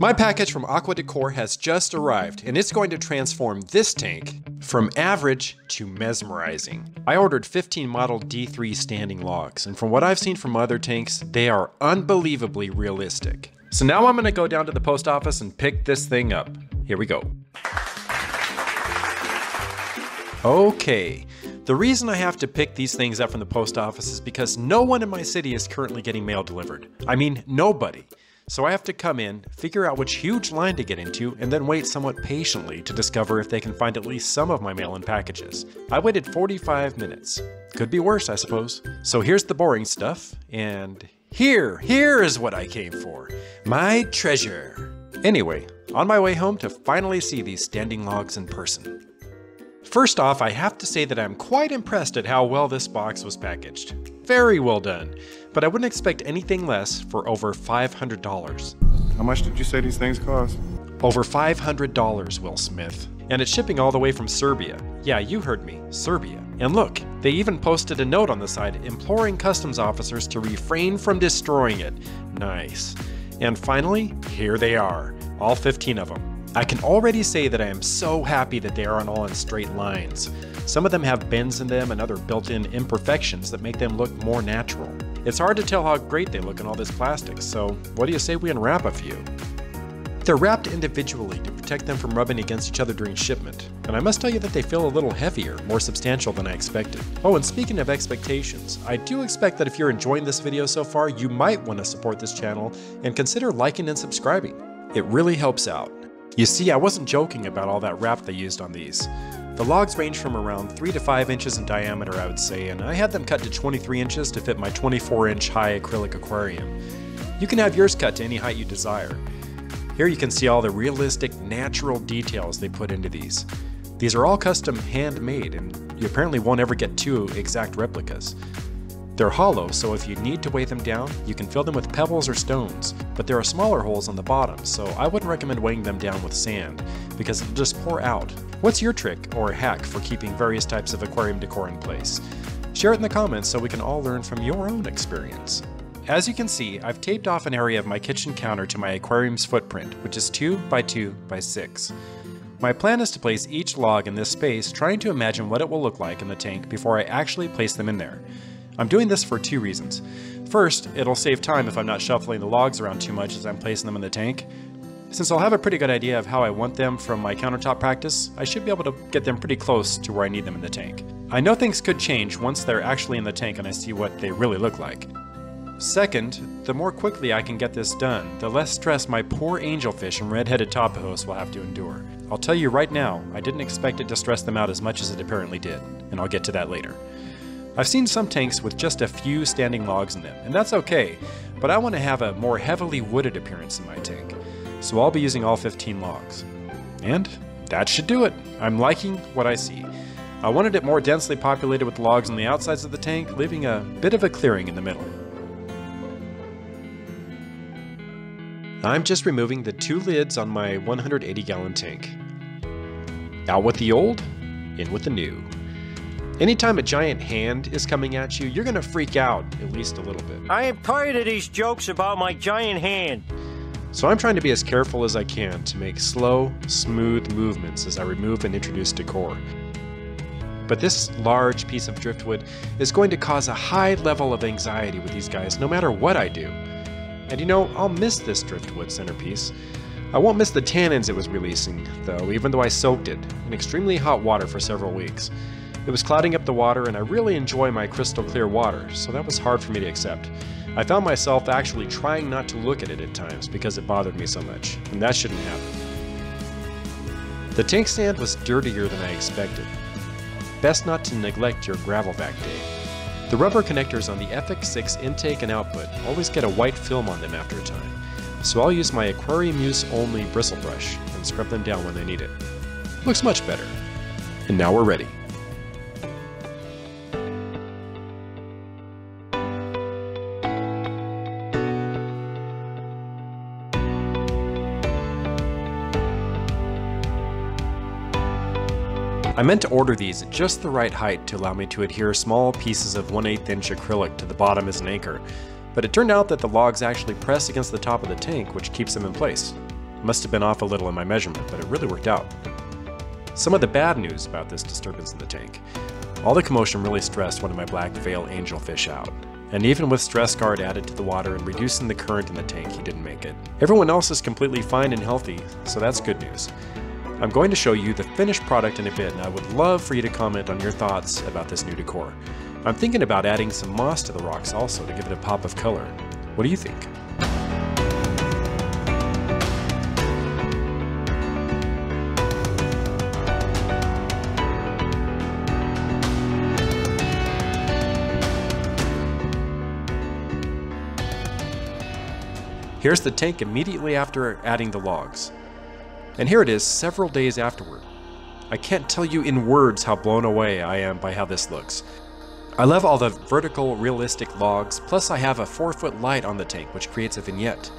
My package from AQUADECOR has just arrived, and it's going to transform this tank from average to mesmerizing. I ordered 15 model D3 standing logs, and from what I've seen from other tanks, they are unbelievably realistic. So now I'm going to go down to the post office and pick this thing up. Here we go. Okay, the reason I have to pick these things up from the post office is because no one in my city is currently getting mail delivered. I mean, nobody. So I have to come in, figure out which huge line to get into, and then wait somewhat patiently to discover if they can find at least some of my mail-in packages. I waited 45 minutes. Could be worse, I suppose. So here's the boring stuff, and here is what I came for. My treasure. Anyway, on my way home to finally see these standing logs in person. First off, I have to say that I'm quite impressed at how well this box was packaged. Very well done, but I wouldn't expect anything less for over $500. How much did you say these things cost? Over $500, Will Smith. And it's shipping all the way from Serbia. Yeah, you heard me, Serbia. And look, they even posted a note on the side imploring customs officers to refrain from destroying it. Nice. And finally, here they are, all 15 of them. I can already say that I am so happy that they aren't all in straight lines. Some of them have bends in them and other built-in imperfections that make them look more natural. It's hard to tell how great they look in all this plastic, so what do you say we unwrap a few? They're wrapped individually to protect them from rubbing against each other during shipment, and I must tell you that they feel a little heavier, more substantial than I expected. Oh, and speaking of expectations, I do expect that if you're enjoying this video so far, you might want to support this channel and consider liking and subscribing. It really helps out. You see, I wasn't joking about all that wrap they used on these. The logs range from around 3 to 5 inches in diameter, I would say, and I had them cut to 23 inches to fit my 24-inch high acrylic aquarium. You can have yours cut to any height you desire. Here you can see all the realistic, natural details they put into these. These are all custom handmade, and you apparently won't ever get 2 exact replicas. They're hollow, so if you need to weigh them down, you can fill them with pebbles or stones, but there are smaller holes on the bottom, so I wouldn't recommend weighing them down with sand, because it'll just pour out. What's your trick or hack for keeping various types of aquarium decor in place? Share it in the comments so we can all learn from your own experience. As you can see, I've taped off an area of my kitchen counter to my aquarium's footprint, which is 2 by 2 by 6. My plan is to place each log in this space, trying to imagine what it will look like in the tank before I actually place them in there. I'm doing this for 2 reasons. First, it'll save time if I'm not shuffling the logs around too much as I'm placing them in the tank. Since I'll have a pretty good idea of how I want them from my countertop practice, I should be able to get them pretty close to where I need them in the tank. I know things could change once they're actually in the tank and I see what they really look like. Second, the more quickly I can get this done, the less stress my poor angelfish and red-headed topahos will have to endure. I'll tell you right now, I didn't expect it to stress them out as much as it apparently did, and I'll get to that later. I've seen some tanks with just a few standing logs in them, and that's okay, but I want to have a more heavily wooded appearance in my tank, so I'll be using all 15 logs. And that should do it. I'm liking what I see. I wanted it more densely populated with logs on the outsides of the tank, leaving a bit of a clearing in the middle. I'm just removing the 2 lids on my 180-gallon tank. Out with the old, in with the new. Anytime a giant hand is coming at you, you're gonna freak out at least a little bit. I am tired of these jokes about my giant hand. So I'm trying to be as careful as I can to make slow, smooth movements as I remove and introduce decor. But this large piece of driftwood is going to cause a high level of anxiety with these guys no matter what I do. And you know, I'll miss this driftwood centerpiece. I won't miss the tannins it was releasing, though, even though I soaked it in extremely hot water for several weeks. It was clouding up the water, and I really enjoy my crystal clear water, so that was hard for me to accept. I found myself actually trying not to look at it at times because it bothered me so much, and that shouldn't happen. The tank sand was dirtier than I expected. Best not to neglect your gravel vac day. The rubber connectors on the FX6 intake and output always get a white film on them after a time, so I'll use my aquarium use only bristle brush and scrub them down when they need it. Looks much better. And now we're ready. I meant to order these at just the right height to allow me to adhere small pieces of 1/8 inch acrylic to the bottom as an anchor, but it turned out that the logs actually press against the top of the tank, which keeps them in place. Must have been off a little in my measurement, but it really worked out. Some of the bad news about this disturbance in the tank. All the commotion really stressed one of my black veil angelfish out. And even with stress guard added to the water and reducing the current in the tank, he didn't make it. Everyone else is completely fine and healthy, so that's good news. I'm going to show you the finished product in a bit, and I would love for you to comment on your thoughts about this new decor. I'm thinking about adding some moss to the rocks also to give it a pop of color. What do you think? Here's the tank immediately after adding the logs. And here it is several days afterward. I can't tell you in words how blown away I am by how this looks. I love all the vertical, realistic logs, plus I have a 4-foot light on the tank which creates a vignette.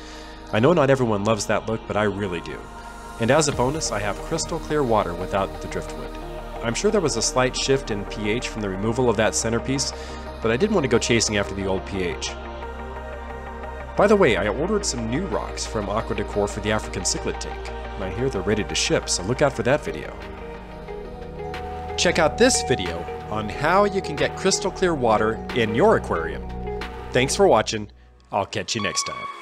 I know not everyone loves that look, but I really do. And as a bonus, I have crystal clear water without the driftwood. I'm sure there was a slight shift in pH from the removal of that centerpiece, but I didn't want to go chasing after the old pH. By the way, I ordered some new rocks from AQUADECOR for the African cichlid tank, and I hear they're ready to ship, so look out for that video. Check out this video on how you can get crystal clear water in your aquarium. Thanks for watching. I'll catch you next time.